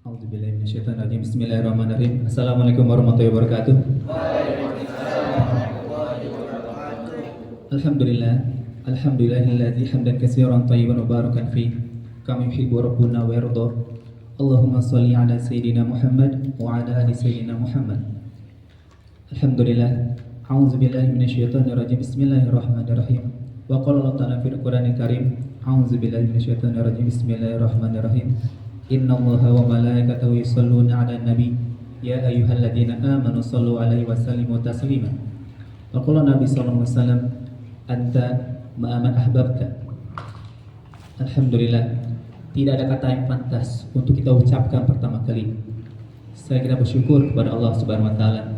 A'udzubillahi minasyaitonirrajim. Bismillahirrahmanirrahim. Assalamualaikum warahmatullahi wabarakatuh. Alhamdulillah. Alhamdulillahilladzi hamdan katsiran thayyiban mubarakan fi kama yuhibbu rabbuna wa yarda. Allahumma shalli ala sayyidina Muhammad wa ala ali sayyidina Muhammad. Alhamdulillah. A'udzubillahi minasyaitonirrajim. Bismillahirrahmanirrahim. Wa qala Allah ta'ala fil Qur'anil Karim. A'udzubillahi minasyaitonirrajim. Bismillahirrahmanirrahim. Innallaha wa malaikatahu yusholluna 'alan nabi ya ayyuhalladzina amanu shallu 'alaihi wa sallimu taslima. Wa qala Nabi sallallahu alaihi wasallam anta ma'aman ahbabta. Alhamdulillah, tidak ada kata yang pantas untuk kita ucapkan pertama kali. Kita bersyukur kepada Allah Subhanahu wa taala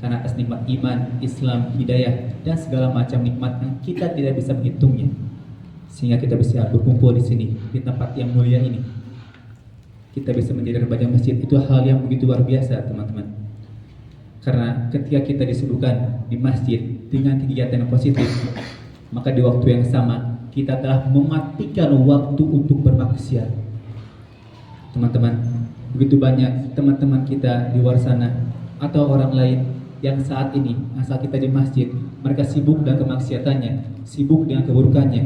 karena atas nikmat iman, Islam, hidayah dan segala macam nikmat yang kita tidak bisa menghitungnya. Sehingga kita bisa berkumpul di sini di tempat yang mulia ini. Kita bisa menjadi remaja masjid, itu hal yang begitu luar biasa, teman-teman. Karena ketika kita disibukkan di masjid dengan kegiatan yang positif, maka di waktu yang sama kita telah mematikan waktu untuk bermaksiat. Teman-teman, begitu banyak teman-teman kita di luar sana atau orang lain yang saat ini, asal kita di masjid, mereka sibuk dengan kemaksiatannya, sibuk dengan keburukannya.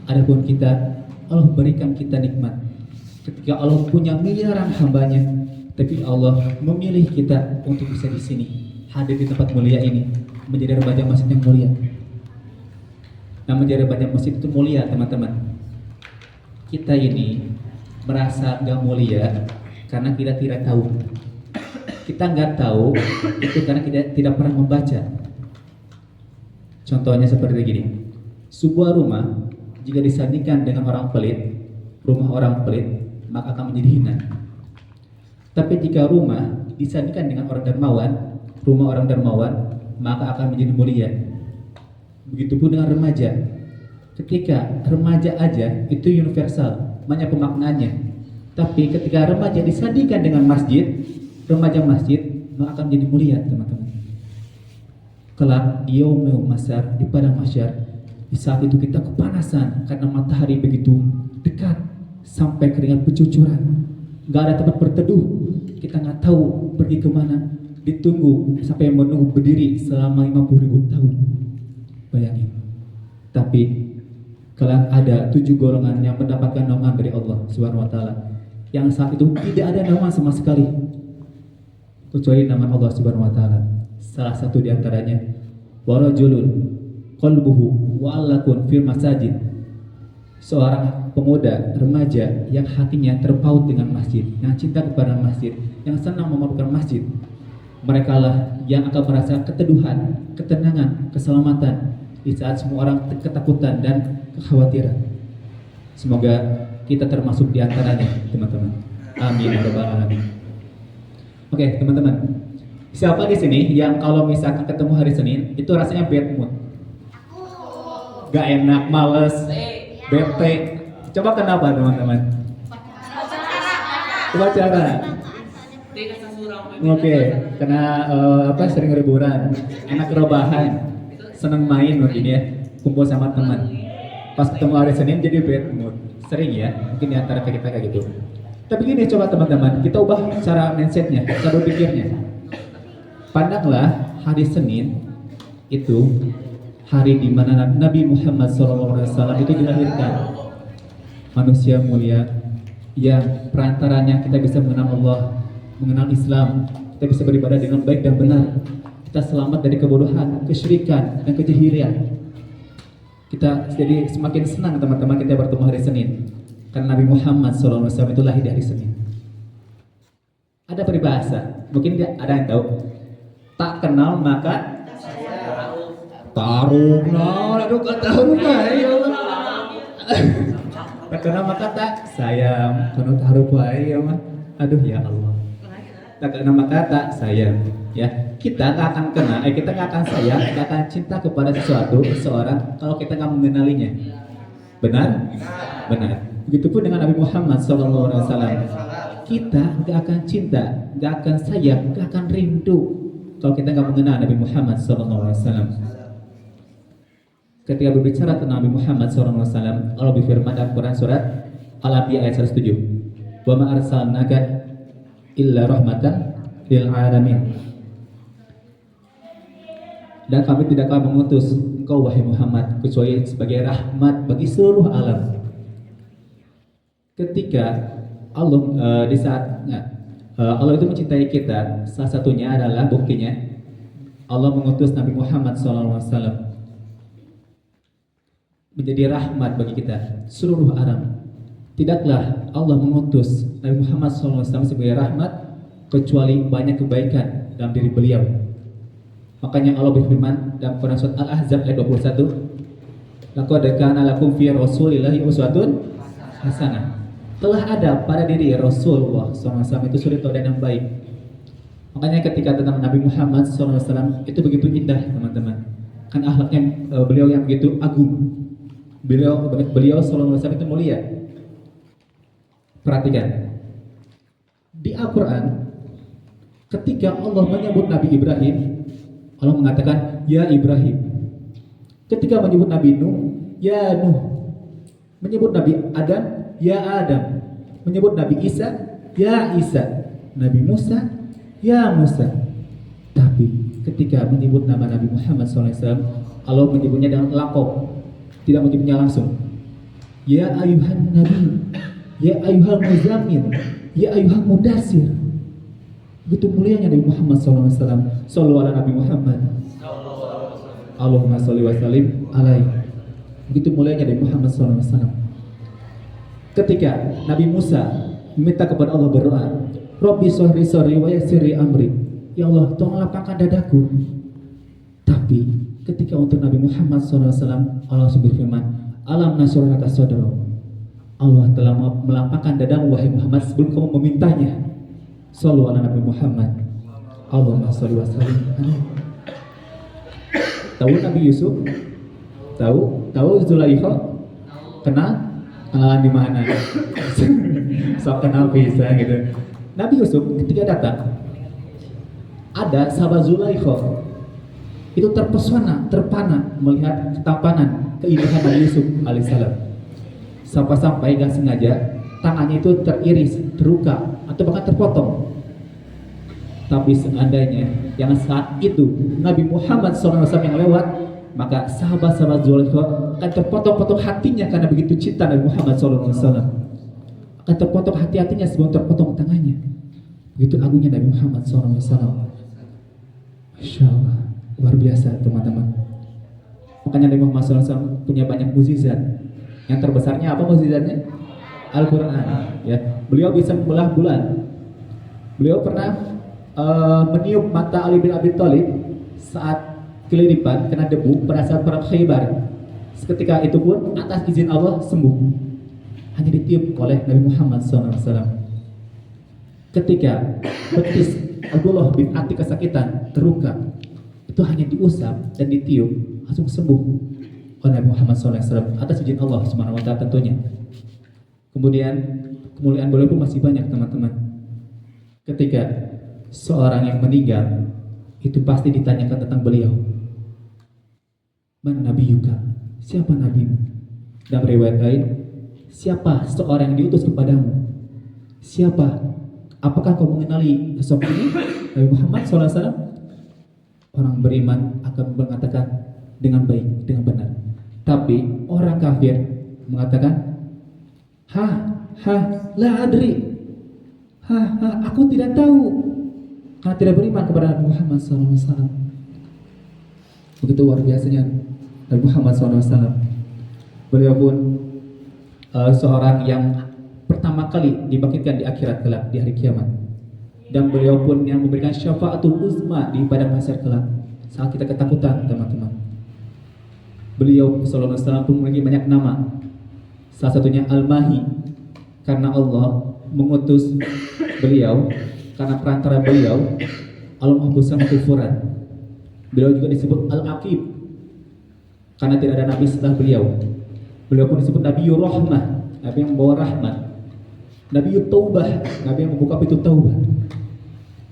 Adapun kita, Allah berikan kita nikmat. Ketika Allah punya miliaran hambanya, tapi Allah memilih kita untuk bisa di sini, hadir di tempat mulia ini, menjadi remaja masjid yang mulia. Nah, menjadi remaja masjid itu mulia, teman-teman. Kita ini merasa gak mulia karena kita tidak tahu. Kita nggak tahu itu karena kita tidak pernah membaca. Contohnya seperti gini: sebuah rumah jika disandingkan dengan orang pelit, rumah orang pelit, maka akan menjadi hina. Tapi jika rumah disandingkan dengan orang dermawan, rumah orang dermawan, maka akan menjadi mulia. Begitupun dengan remaja. Ketika remaja aja itu universal, banyak pemaknaannya. Tapi ketika remaja disandingkan dengan masjid, remaja masjid, maka akan menjadi mulia, teman-teman. Kelak di yaumul mahsyar, di padang mahsyar, di saat itu kita kepanasan karena matahari begitu dekat sampai keringat bercucuran, nggak ada tempat berteduh, kita nggak tahu pergi kemana, ditunggu sampai menunggu berdiri selama 50.000 tahun. Bayangin. Tapi kelak ada 7 golongan yang mendapatkan naungan dari Allah Subhanahu wa taala, yang saat itu tidak ada naungan sama sekali kecuali nama Allah Subhanahu wa taala. Salah satu di antaranya warajulun qalbuhu wa'allakun fil masajid. Seorang pemuda, remaja yang hatinya terpaut dengan masjid, yang cinta kepada masjid, yang senang memerlukan masjid. Mereka lah yang akan merasa keteduhan, ketenangan, keselamatan di saat semua orang ketakutan dan kekhawatiran. Semoga kita termasuk di antaranya, teman-teman. Amin ya rabbal alamin. Oke, teman-teman. Siapa di sini yang kalau misalkan ketemu hari Senin itu rasanya bad mood? Gak enak, males, bete. Coba kenapa, teman-teman? Upacara. Oke, karena sering liburan, enak rebahan, seneng main mungkin ya, kumpul sama teman. Pas ketemu hari Senin jadi bad mood. Sering ya, mungkin di antara kita kayak gitu. Tapi gini, coba teman-teman, kita ubah cara mindsetnya, cara berpikirnya. Pandanglah hari Senin itu hari di mana Nabi Muhammad SAW itu dilahirkan. Manusia mulia yang perantaranya kita bisa mengenal Allah, mengenal Islam, kita bisa beribadah dengan baik dan benar. Kita selamat dari kebodohan, kesyirikan, dan kejahilian. Kita jadi semakin senang, teman-teman, kita bertemu hari Senin. Karena Nabi Muhammad SAW itu lahir di hari Senin. Ada peribahasa, mungkin ada yang tahu. Tak kenal maka taruh, aduh taruh ya Allah. Tak kenal maka tak sayang, penuh taruh ya mah. Aduh ya Allah. Tak kenal maka tak sayang. Ya, kita nggak akan kenal, kita nggak akan sayang, nggak akan cinta kepada sesuatu, seseorang kalau kita nggak mengenalinya. Benar? Benar. Begitupun dengan Nabi Muhammad SAW. Kita nggak akan cinta, nggak akan sayang, nggak akan rindu kalau kita nggak mengenal Nabi Muhammad SAW. Ketika berbicara tentang Nabi Muhammad SAW, Allah berfirman dalam Quran surat Al-Anbiya ayat 107, "Wa ma arsalnaka illa rahmatan lil alamin. Dan kami tidak akan mengutus engkau wahai Muhammad kecuali sebagai rahmat bagi seluruh alam. Ketika Allah di saat Allah itu mencintai kita, salah satunya adalah buktinya Allah mengutus Nabi Muhammad SAW menjadi rahmat bagi kita seluruh alam. Tidaklah Allah mengutus Nabi Muhammad SAW sebagai rahmat kecuali banyak kebaikan dalam diri beliau. Makanya Allah berfirman dalam Quran surat Al-Ahzab ayat 21, laqad kana lakum fi rasulillahi uswatun hasanah. Telah ada pada diri Rasulullah SAW itu suri teladan yang baik. Makanya ketika tentang Nabi Muhammad SAW itu begitu indah teman-teman. Kan akhlaknya beliau yang begitu agung. Beliau SAW itu mulia. Perhatikan di Al-Quran ketika Allah menyebut Nabi Ibrahim, Allah mengatakan ya Ibrahim. Ketika menyebut Nabi Nuh, ya Nuh. Menyebut Nabi Adam, ya Adam. Menyebut Nabi Isa, ya Isa. Nabi Musa, ya Musa. Tapi ketika menyebut nama Nabi Muhammad SAW, Allah menyebutnya dengan laqab, tidak menyebutnya langsung. Ya ayuhan Nabi, ya ayuhal muzammil, ya ayuhal mudassir. Begitu mulianya Nabi Muhammad SAW. Sallu ala Nabi Muhammad. Allahumma salli wa sallim alaihi. Begitu mulianya Nabi Muhammad SAW. Ketika Nabi Musa meminta kepada Allah berdoa, Rabbi sholli wa yassirli amri. Ya Allah, tolong lapangkan dadaku. Tapi ketika untuk Nabi Muhammad SAW, Allah berfirman, Alam nashrah laka sadrak. Allah telah melapangkan dadamu wahai Muhammad sebelum kamu memintanya. Sallu ala Nabi Muhammad. Allahumma sholli wa sallim alaihi. Tahu Nabi Yusuf? Tahu Zulaikha? Kenalan di mana? So kenal bisa gitu. Nabi Yusuf ketika datang, ada sahabat Zulaikha itu terpana melihat ketampanan, keindahan Nabi Yusuf alaihissalam. Sampai-sampai gak sengaja tangannya itu teriris, terluka, atau bahkan terpotong. Tapi seandainya yang saat itu Nabi Muhammad SAW yang lewat, maka sahabat-sahabat Zulaikha akan terpotong-potong hatinya karena begitu cinta Nabi Muhammad SAW. Akan terpotong hati-hatinya sebelum terpotong tangannya. Begitu agungnya Nabi Muhammad SAW. Masya Allah, luar biasa teman-teman. Makanya Nabi Muhammad SAW punya banyak mukjizat. Yang terbesarnya apa mukjizatnya? Al-Quran. Ya, beliau bisa membelah bulan. Beliau pernah meniup mata Ali bin Abi Thalib saat kelilipan kena debu pada saat perang Khaybar. Seketika itu pun atas izin Allah sembuh. Hanya ditiup oleh Nabi Muhammad SAW. Ketika betis Abdullah bin Atik kesakitan, terluka, itu hanya diusap dan ditiup, langsung sembuh oleh Nabi Muhammad SAW atas izin Allah Subhanahu wa Ta'ala tentunya. Kemudian kemuliaan beliau pun masih banyak teman-teman. Ketika seorang yang meninggal itu pasti ditanyakan tentang beliau. Man nabiyuka? Siapa nabimu? Dan riwayat lain, siapa seorang yang diutus kepadamu? Siapa? Apakah kau mengenali sosok ini? Nabi Muhammad SAW. Orang beriman akan mengatakan dengan baik, dengan benar. Tapi orang kafir mengatakan, la adri. Aku tidak tahu. Karena tidak beriman kepada Nabi Muhammad SAW. Begitu luar biasanya Nabi Muhammad SAW. Beliau pun seorang yang pertama kali dibangkitkan di akhirat kelak, di hari kiamat. Dan beliau pun yang memberikan syafaatul uzma di padang mahsyar kelak saat kita ketakutan teman-teman. Beliau sallallahu alaihi wasallam pun memiliki banyak nama. Salah satunya Al-Mahi, karena Allah mengutus beliau, karena perantara beliau Allah menghapuskan kekufuran. Beliau juga disebut Al-Aqib, karena tidak ada nabi setelah beliau. Beliau pun disebut Nabiyur Rahmah, nabi yang membawa rahmat. Nabiyut Taubah, nabi yang membuka pintu taubat.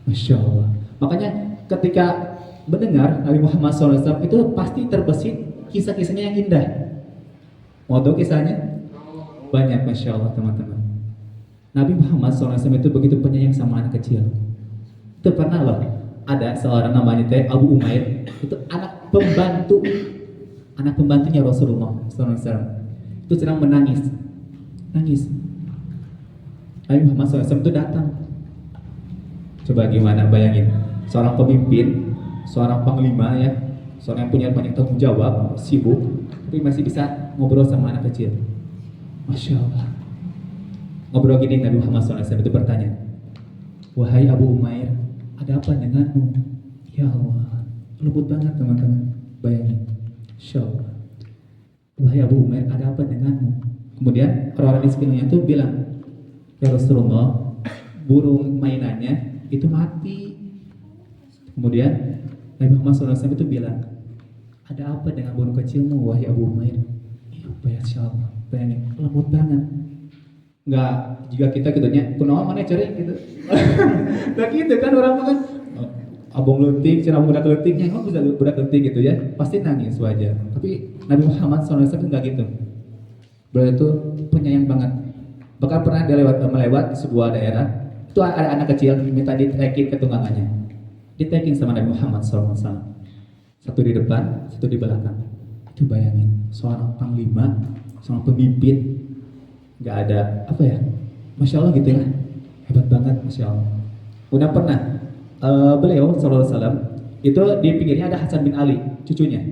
Masya Allah. Makanya ketika mendengar Nabi Muhammad SAW itu pasti terbesit kisah-kisahnya yang indah. Mau tahu kisahnya? Banyak, Masya Allah teman-teman. Nabi Muhammad SAW itu begitu penyayang sama anak kecil. Itu pernah loh, ada seorang namanya teh Abu Umair, itu anak pembantunya Rasulullah SAW. Itu sedang nangis. Nabi Muhammad SAW itu datang. Coba gimana bayangin, seorang pemimpin, seorang panglima ya, seorang yang punya banyak tanggung jawab, sibuk, tapi masih bisa ngobrol sama anak kecil. Masya Allah. Ngobrol gini, Nabi Muhammad SAW itu bertanya, wahai Abu Umair, ada apa denganmu? Ya Allah, lembut banget teman-teman, bayangin. Masya Allah. Wahai Abu Umair, ada apa denganmu? Kemudian orang-orang di sekelilingnya itu bilang, ya Rasulullah, burung mainannya itu mati. Kemudian Nabi Muhammad SAW itu bilang, ada apa dengan burung kecilmu, wahai Abu Umair? Ya Masya Allah, bayangin, lembut banget. Enggak, jika kita gitunya, kunaon mana ceri gitu. Nah gitu kan orang kan, abang leutik, cenah budak leutiknya, emang bisa budak leutik gitu ya, pasti nangis wajar. Tapi Nabi Muhammad SAW enggak gitu. Beliau itu penyayang banget. Bahkan pernah dia melewat sebuah daerah, itu ada anak kecil minta ditekin ke tunggangannya. Ditekin sama Nabi Muhammad SAW. Satu di depan, satu di belakang. Itu bayangin, seorang panglima, seorang pemimpin, nggak ada apa ya, Masya Allah gitu ya, hebat banget, Masya Allah. Udah pernah beliau SAW itu di pinggirnya ada Hasan bin Ali, cucunya,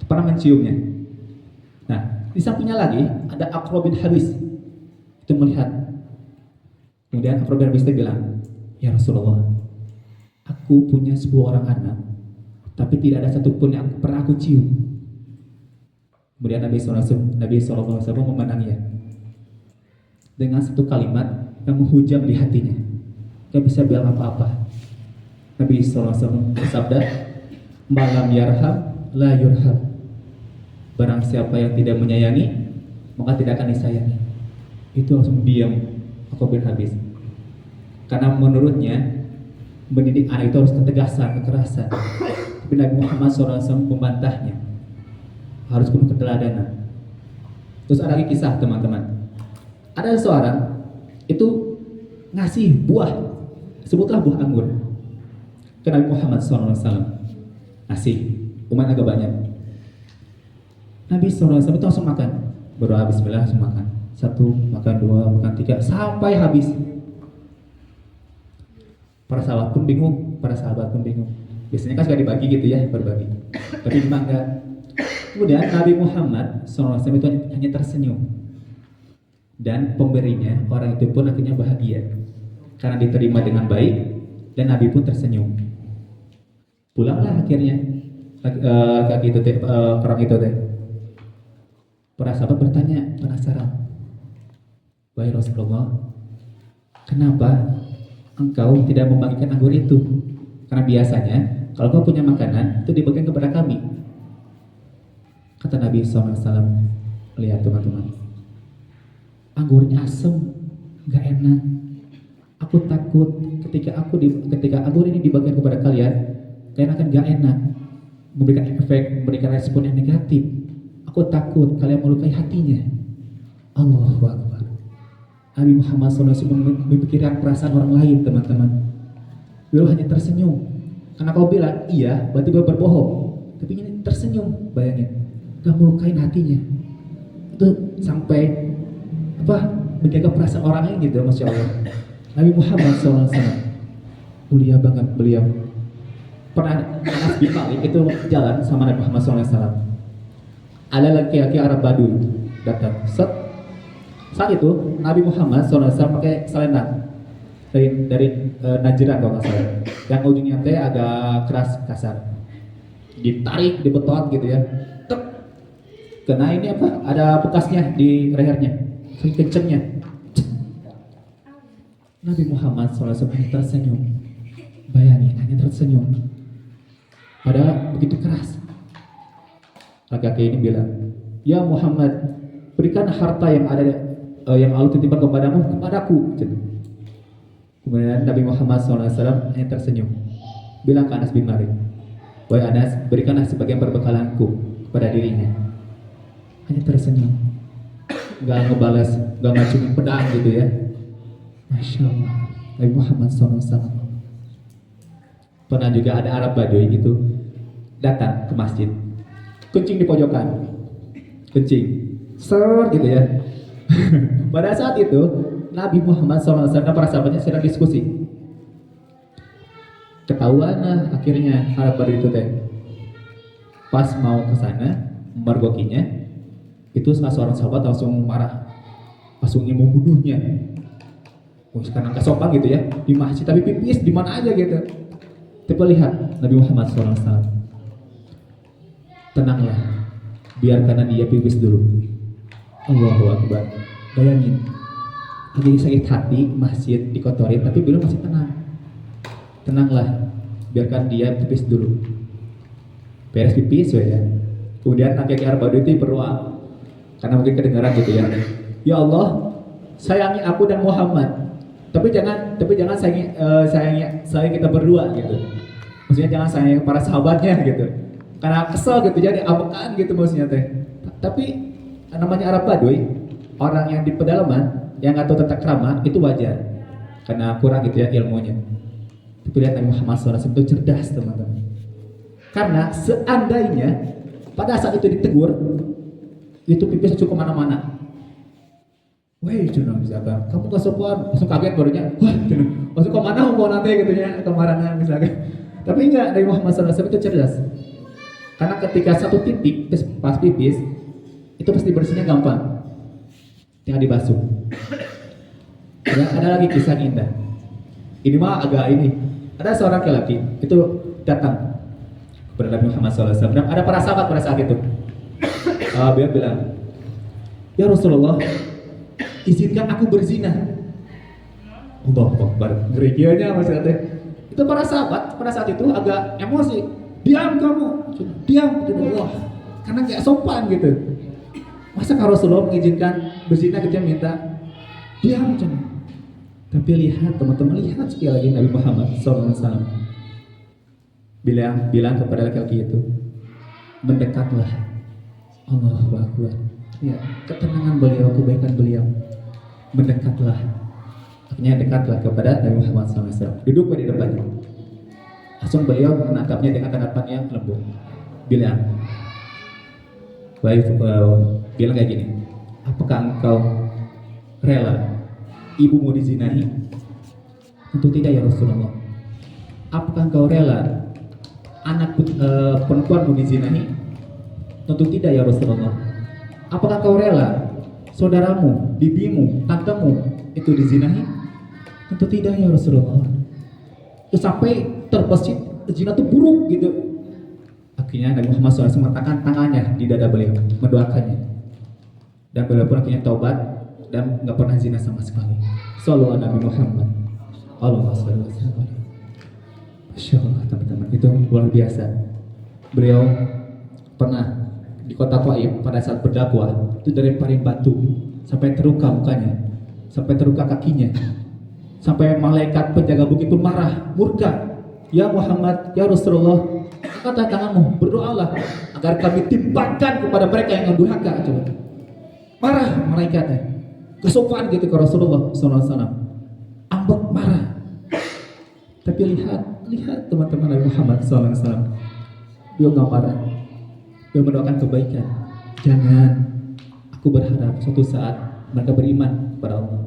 pernah menciumnya. Nah di sampingnya lagi ada Aqra bin Habis, itu melihat. Kemudian Aqra bin Habis itu bilang, ya Rasulullah, aku punya sebuah orang anak, tapi tidak ada satupun yang pernah aku cium. Kemudian Nabi SAW memandangnya dengan satu kalimat yang menghujam di hatinya, gak bisa bilang apa-apa. Nabi SAW bersabda, malam yarham la yurham. Barang siapa yang tidak menyayangi, maka tidak akan disayangi. Itu langsung diam Aqra bin Habis, karena menurutnya mendidik anak itu harus ketegasan, kekerasan. Tapi Nabi Muhammad SAW membantahnya, harus penuh keteladanan. Terus ada lagi kisah teman-teman, ada seorang itu ngasih buah, sebutlah buah anggur, ke Nabi Muhammad SAW. Ngasih, lumayan agak banyak. Nabi SAW itu langsung makan, berdoa bismillah langsung makan. Satu, makan dua, makan tiga, sampai habis. Para sahabat pun bingung. Biasanya kan suka dibagi gitu ya, berbagi. Tapi memang enggak. Kemudian Nabi Muhammad SAW itu hanya tersenyum, dan pemberinya, orang itu pun akhirnya bahagia karena diterima dengan baik, dan Nabi pun tersenyum. Pulanglah akhirnya orang itu teh. Para sahabat bertanya, penasaran, wahai Rasulullah, kenapa engkau tidak membagikan anggur itu? Karena biasanya kalau kau punya makanan itu dibagikan kepada kami. Kata Nabi SAW, lihat teman-teman, anggurnya asam, gak enak. Aku takut ketika anggur ini dibagikan kepada kalian akan gak enak, memberikan efek, memberikan respon yang negatif. Aku takut kalian melukai hatinya. Allahu Akbar. Nabi Muhammad SAW memikirkan perasaan orang lain, teman-teman. Beliau hanya tersenyum. Karena kau bilang iya, berarti beliau berbohong. Tapi ini tersenyum, bayangin, gak melukai hatinya. Itu sampai menjaga perasaan orang lain gitu, Masya Allah. Nabi Muhammad SAW mulia banget beliau. Pernah Anas bin Malik itu jalan sama Nabi Muhammad SAW. Ada laki-laki Arab Badui datang. Saat itu Nabi Muhammad SAW pakai selendang dari Najran kalau nggak salah, yang ujungnya teh agak keras kasar, ditarik, dibetot gitu ya. Tek. Kena ini ada bekasnya di lehernya, saking kencengnya. Nabi Muhammad SAW hanya tersenyum. Bayangin, hanya tersenyum. Padahal begitu keras. Laki-laki ini bilang, ya Muhammad, berikan harta yang ada yang Allah titipkan kepadaku. Kemudian Nabi Muhammad SAW hanya tersenyum, bilang ke Anas bin Malik, wahai Anas, berikanlah sebagian perbekalanku kepada dirinya. Hanya tersenyum. nggak ngebalas, nggak ngacungin pedang gitu ya. Masya Allah, Nabi Muhammad SAW. Pernah juga ada Arab Baduy gitu datang ke masjid, kencing di pojokan, kencing, ser gitu ya. Pada saat itu Nabi Muhammad SAW dan para sahabatnya sedang diskusi. Ketahuan lah akhirnya Arab Baduy itu teh. Pas mau ke sana memergokinya, itu salah seorang sahabat langsung marah, langsung ingin membunuhnya. Karena nggak sopan gitu ya di masjid, tapi pipis di mana aja gitu. Tapi lihat Nabi Muhammad SAW, tenanglah, biarkan dia pipis dulu. Allahu Akbar. Bayangin, lagi sakit hati, masjid dikotorin, tapi beliau masih tenang. Tenanglah, biarkan dia pipis dulu. Beres pipis ya. Kemudian kakek Arab Baduy itu berdoa, karena mungkin kedengaran gitu ya. Ya Allah, sayangi aku dan Muhammad. Tapi jangan sayangi kita berdua gitu. Maksudnya jangan sayangi para sahabatnya gitu. Karena kesel gitu, jadi abekan gitu maksudnya teh. Tapi namanya Arab Baduy, orang yang di pedalaman yang nggak tahu tata krama itu wajar, karena kurang gitu ya ilmunya. Tapi lihat Nabi Muhammad SAW itu cerdas teman-teman. Karena seandainya pada saat itu ditegur, itu pipis cukup kemana-mana. Woi, cuna misalkan, kamu gak sopan, langsung kaget barunya, wah, cuna, masuk ke mana mau nanti gitu ya, kemarahan misalkan. Tapi enggak, Nabi Muhammad SAW itu cerdas. Karena ketika satu titik pas pipis, itu pasti bersihnya gampang, tinggal dibasuh. Ya, ada lagi kisah indah. Ini mah agak ini. Ada seorang laki-laki itu datang kepada Nabi Muhammad SAW. Dan ada para sahabat pada saat itu. Beliau bilang, ya Rasulullah, izinkan aku berzina. Allahu Akbar, ngerigianya maksudnya. Itu para sahabat pada saat itu agak emosi. Diam kamu, diam gitu Allah. Karena nggak sopan gitu. Masa kalau Rasulullah mengizinkan berzina kita minta diam cuma. Tapi lihat teman-teman, lihat sekali lagi Nabi Muhammad SAW bilang kepada laki-laki itu, mendekatlah. Allahu Akbar. Ya, ketenangan beliau, kebaikan beliau. Mendekatlah. Akhirnya dekatlah kepada Nabi Muhammad SAW. Duduk di depannya. Langsung beliau menatapnya dengan tatapan yang lembut. Bilang kayak gini, apakah engkau rela ibumu dizinahi? Tentu tidak ya Rasulullah. Apakah engkau rela anak perempuanmu dizinahi? Tentu tidak ya Rasulullah. Apakah engkau rela saudaramu, bibimu, tantemu itu dizinahi? Tentu tidak ya Rasulullah. Terus sampai terbesit zina itu buruk gitu. Akhirnya Nabi Muhammad SAW meletakkan tangannya di dada beliau, mendoakannya. Dan beliau pun akhirnya taubat dan nggak pernah zina sama sekali. Sallallahu Nabi Muhammad. Allahumma sholli wa sallim. Masya Allah teman-teman, itu luar biasa. Beliau pernah di kota Taif pada saat berdakwah itu dari paling batu sampai terluka mukanya, sampai terluka kakinya, sampai malaikat penjaga bukit pun marah, murka. Ya Muhammad, ya Rasulullah, angkat tanganmu, berdoalah agar kami timpakan kepada mereka yang durhaka. Coba. Marah malaikatnya, kesopan gitu ke Rasulullah SAW. Ambek marah. Tapi lihat teman-teman Nabi Muhammad SAW. Dia nggak marah. Dia mendoakan kebaikan. Jangan. Aku berharap suatu saat mereka beriman kepada Allah.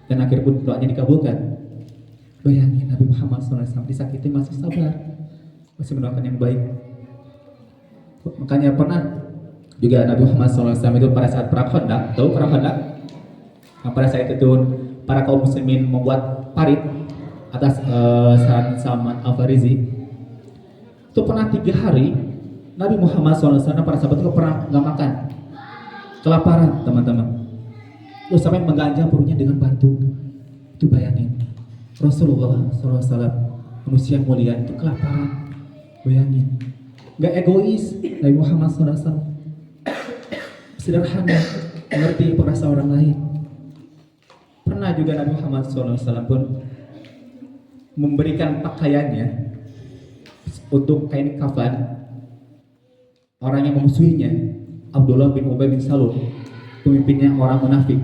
Dan akhirnya pun doanya dikabulkan. Bayangin Nabi Muhammad SAW disakiti masih sabar, masih mendoakan yang baik. Makanya pernah juga Nabi Muhammad SAW itu pada saat perang Khandaq, tahu perang Khandaq? Nah, pada saat itu para kaum muslimin membuat parit atas saran Salman Al-Farisi. Itu pernah 3 hari Nabi Muhammad SAW dan para sahabat itu pernah nggak makan, kelaparan teman-teman. Terus sampai mengganjal perutnya dengan batu. Itu bayangin. Rasulullah SAW, manusia mulia itu kelaparan. Bayangin, gak egois. Nabi Muhammad SAW sederhana, mengerti perasaan orang lain. Pernah juga Nabi Muhammad SAW pun memberikan pakaiannya untuk kain kafan orang yang memusuhinya, Abdullah bin Ubay bin Salul. pemimpinnya orang munafik,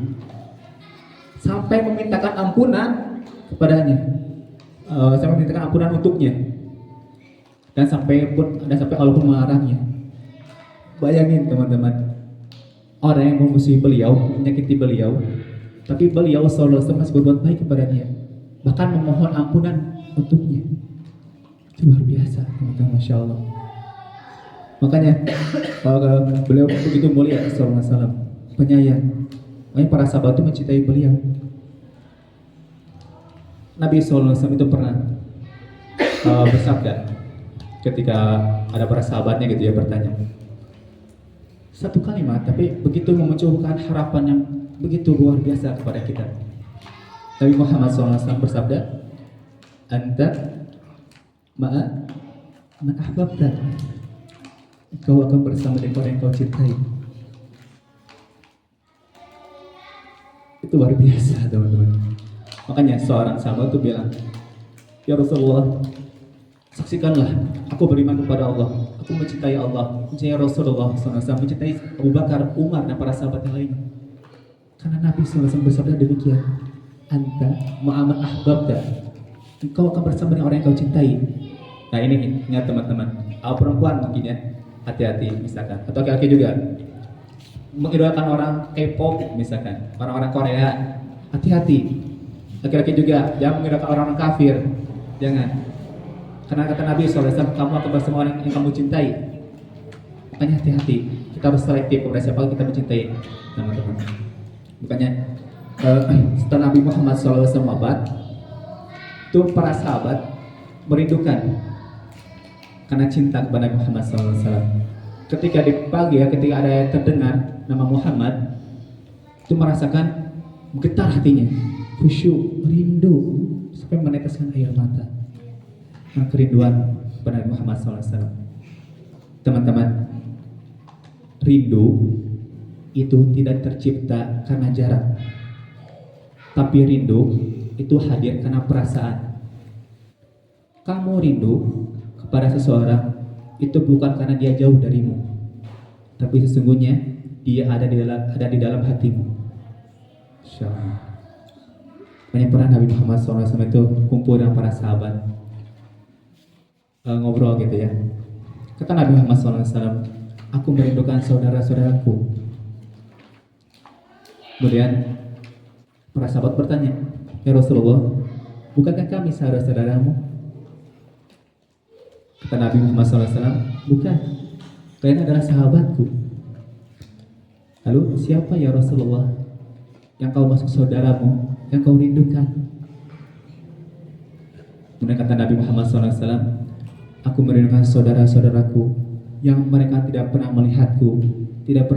sampai memintakan ampunan kepadanya, sampai memintakan ampunan untuknya, dan sampai Allah pun melarangnya. Bayangin teman-teman, orang yang memusuhi beliau, menyakiti beliau, tapi beliau sallallahu alaihi wasallam masih berbuat baik kepada dia, bahkan memohon ampunan untuknya. Itu luar biasa teman-teman, masya Allah. Makanya beliau begitu mulia sallallahu alaihi wasallam, penyayang. Makanya para sahabat itu mencintai beliau. Nabi sallallahu alaihi wasallam itu pernah bersabda ketika ada para sahabatnya gitu ya, bertanya satu kalimat, tapi begitu memunculkan harapan yang begitu luar biasa kepada kita. Nabi Muhammad SAW bersabda, "Anta ma'a man ahbabta." Kau akan bersama dengan orang yang kau cintai. Itu luar biasa teman-teman. Makanya seorang sahabat itu bilang, "Ya Rasulullah, saksikanlah aku beriman kepada Allah, aku mencintai Allah, mencintai Rasulullah SAW, mencintai Abu Bakar, Umar, dan para sahabat yang lainnya." Karena Nabi SAW bersabda demikian, "Anta ma'aman ahbabta." Engkau akan bersama dengan orang yang kau cintai. Nah ini ingat teman-teman, perempuan mungkin ya, hati-hati misalkan, atau laki-laki juga mengidolakan orang K-pop misalkan, orang-orang Korea, hati-hati. Laki-laki juga jangan mengidolakan orang-orang kafir, jangan. Karena kata Nabi SAW, kamu akan bersama orang yang kamu cintai. Makanya hati-hati, kita harus selektif kepada siapa kita mencintai, teman-teman. Makanya setelah Nabi Muhammad SAW wafat, itu para sahabat merindukan karena cinta kepada Nabi Muhammad SAW. Ketika dipanggil, ketika ada yang terdengar nama Muhammad, itu merasakan getar hatinya, khusyuk, rindu, sampai meneteskan air mata. Kerinduan kepada Nabi Muhammad SAW. Teman-teman, rindu itu tidak tercipta karena jarak, tapi rindu itu hadir karena perasaan. Kamu rindu kepada seseorang itu bukan karena dia jauh darimu, tapi sesungguhnya dia ada di dalam hatimu. Insyaallah. Banyak pernah Nabi Muhammad SAW itu kumpul dengan para sahabat, ngobrol gitu ya. Kata Nabi Muhammad SAW, "Aku merindukan saudara-saudaraku." Kemudian para sahabat bertanya, "Ya Rasulullah, bukankah kami saudara-saudaramu?" Kata Nabi Muhammad SAW, "Bukan, kalian adalah sahabatku." Lalu siapa ya Rasulullah yang kau maksud saudaramu, yang kau rindukan? Kemudian kata Nabi Muhammad SAW, "Aku merindukan saudara-saudaraku yang mereka tidak pernah melihatku, tidak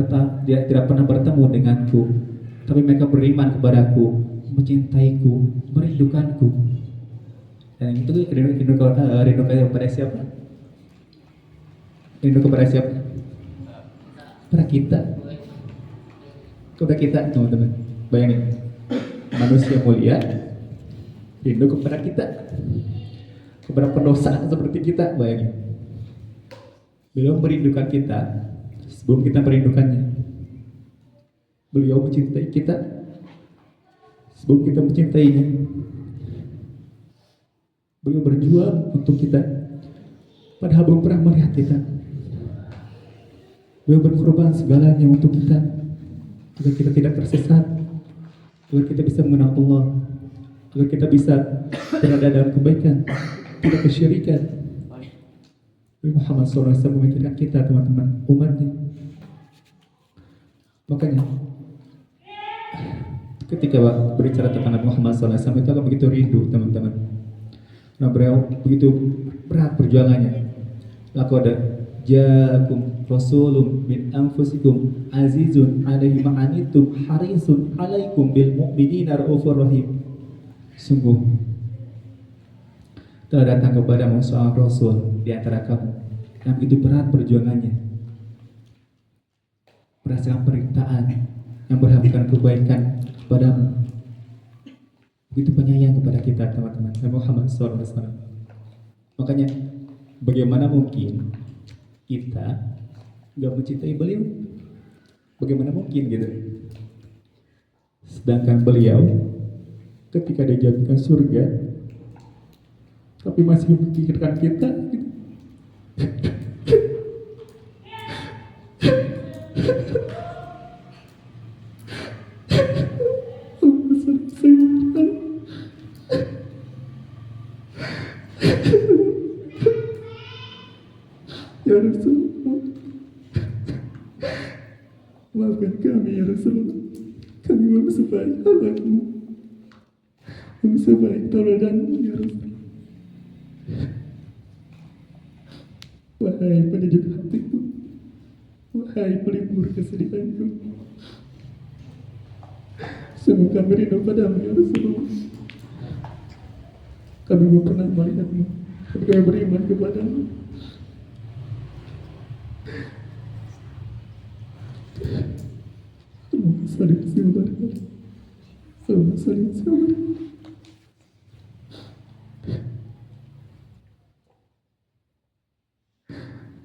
pernah bertemu denganku, tapi mereka beriman kepadaku, mencintaiku, merindukanku." Dan itu rindu kepada siapa? Rindu kepada siapa? Kepada kita. Kepada kita, teman-teman. Bayangin, manusia mulia rindu kepada kita, kepada pendosa seperti kita. Bayangin, beliau merindukan kita sebelum kita merindukannya. Beliau mencintai kita sebelum kita mencintainya. Beliau berjuang untuk kita padahal belum pernah melihat kita. Beliau berkorban segalanya untuk kita agar kita tidak tersesat, agar kita bisa mengenal Allah, agar kita bisa berada dalam kebaikan, tidak kesyirikan. Nabi Muhammad SAW memikirkan kita, teman-teman, umatnya. Makanya ketika berbicara tentang Nabi Muhammad SAW itu akan begitu rindu, teman-teman. Nah, beliau begitu berat perjuangannya. Laqad ja'akum rasulun min anfusikum azizun 'alaihi ma 'anittum harisun 'alaikum bil mu'minina raufur rahim. Sungguh telah datang kepadamu seorang rasul di antara kamu yang begitu berat perjuangannya, merasakan penderitaan, yang berharapkan kebaikan kepadamu, begitu penyayang kepada kita, teman-teman. Nabi Muhammad SAW. Makanya bagaimana mungkin kita gak mencintai beliau? Bagaimana mungkin gitu? Sedangkan beliau ketika dijamin surga, tapi masih memikirkan kita gitu. Ya Rasulullah, maafkan kami ya Rasulullah. Kami belum sebaik alatmu, belum sebaik tauladanmu ya Rasulullah. Wahai penyejuk hatiku, wahai pelipur kesedihanku, sungguh kami rindu padamu ya Rasulullah. Kami belum pernah melihatmu, tapi kami beriman kepadamu. Saling siapa? Saling siapa?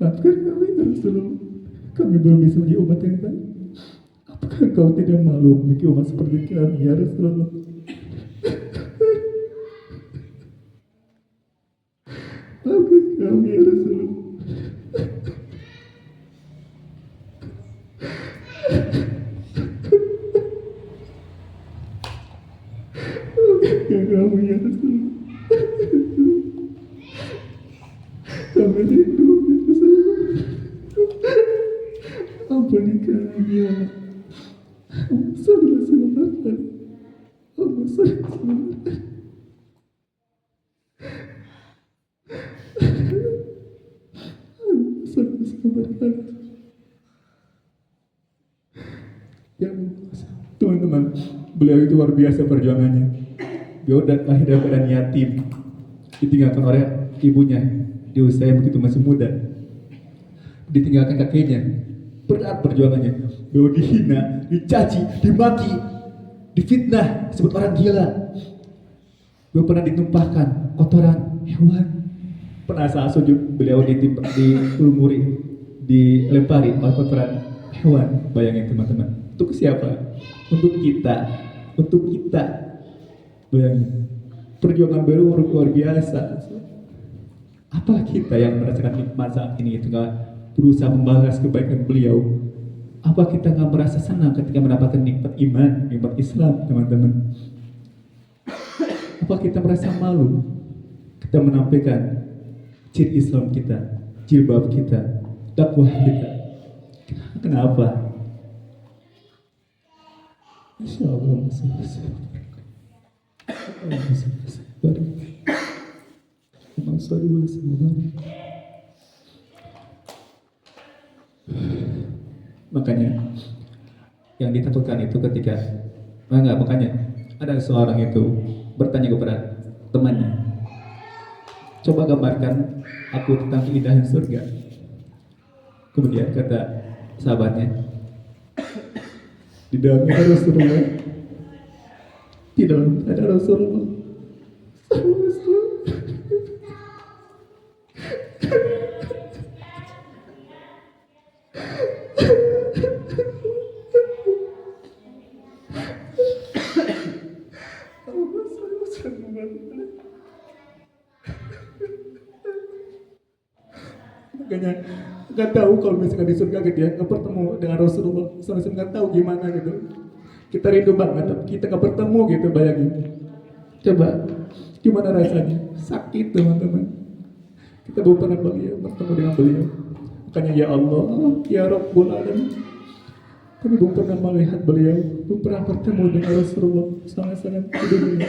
Maafkan kami ya Rasulullah. Kami belum bisa menjadi umat yang baik. Apakah engkau tidak malu memiliki umat seperti kami ya Rasulullah? Maafkan kami ya Rasulullah. Kamu ya Rasulullah. Kami rindu ya Rasulullah. Ampuni kami ya Allah. Sallallahu alaihi wasallam. Allah sallallahu alaihi wasallam. Ya teman-teman, beliau itu luar biasa perjuangannya. Beliau lahir dalam keadaan yatim, ditinggalkan oleh ibunya di usia yang begitu masih muda, ditinggalkan kakeknya. Berat perjuangannya. Beliau dihina, dicaci, dimaki, difitnah, disebut orang gila. Beliau pernah ditumpahkan kotoran hewan. Pernah saat sujud beliau dilumuri, dilempari oleh kotoran hewan. Bayangin teman-teman. Untuk siapa? Untuk kita. Untuk kita. Bayangin. Perjuangan beliau luar biasa. Apa kita yang merasakan nikmat saat ini itu gak berusaha membalas kebaikan beliau? Apa kita gak merasa senang ketika mendapatkan nikmat iman, nikmat Islam, teman-teman? Apa kita merasa malu kita menampilkan ciri Islam kita, jilbab kita, dakwah kita? Kenapa? Insyaallah makanya yang ditakutkan itu ketika makanya ada seorang itu bertanya kepada temannya, coba gambarkan aku tentang keindahan surga. Kemudian kata sahabatnya, di dalamnya ada Rasulullah, di dalam ada Rasulullah. Makanya nggak tahu kalau misalkan di surga gitu ya, nggak bertemu dengan Rasulullah, soalnya nggak tahu gimana gitu. Kita rindu banget, tapi kita nggak bertemu gitu, bayangin. Coba gimana rasanya? Sakit teman-teman. Kita belum pernah bertemu dengan beliau. Makanya ya Allah, ya Rabbul Alamin, kami belum pernah melihat beliau, belum pernah bertemu dengan Rasulullah SAW di dunia.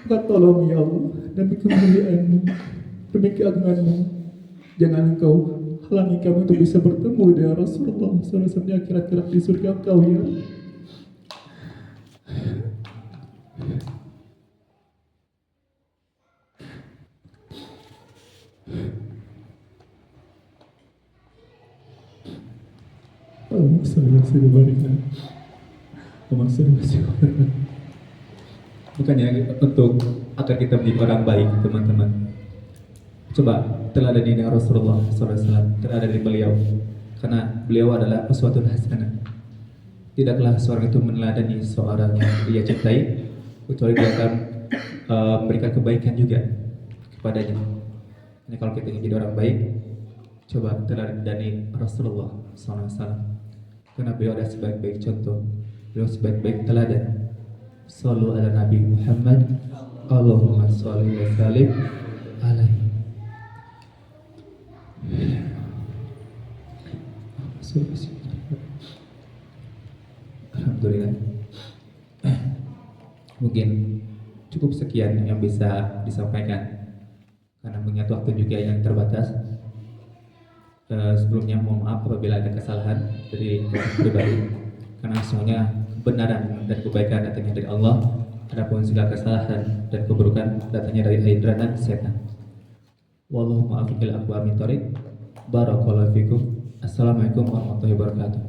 Maka tolong ya Allah, demi kemuliaan-Mu, demi keagungan-Mu, jangan Engkau halangi kami untuk bisa bertemu dengan Rasulullah SAW di akhirat kelak di surga Engkau ya Allah. Makanya untuk agar kita menjadi orang baik, teman-teman, coba teladani dengan Rasulullah SAW, teladani beliau, karena beliau adalah uswatun hasanah. tidaklah seorang itu meneladani seorang yang dia cintai kecuali dia akan memberikan kebaikan juga kepadanya. Ini kalau kita ingin jadi orang baik, coba teladani Rasulullah SAW, karena beliau ada sebaik-baik contoh, beliau sebaik-baik teladan. Sallu ala Nabi Muhammad, Allahumma sholli wa sallim alaihi. Alhamdulillah. Mungkin cukup sekian yang bisa disampaikan karena mengingat waktu juga yang terbatas. Sebelumnya mohon maaf apabila ada kesalahan dari pribadi, karena semuanya kebenaran dan kebaikan datangnya dari Allah, adapun segala kesalahan dan keburukan datangnya dari hidran dan setan. Wallahu muwaffiq ila aqwamit thoriq. Barakallahu fikum. Assalamualaikum warahmatullahi wabarakatuh.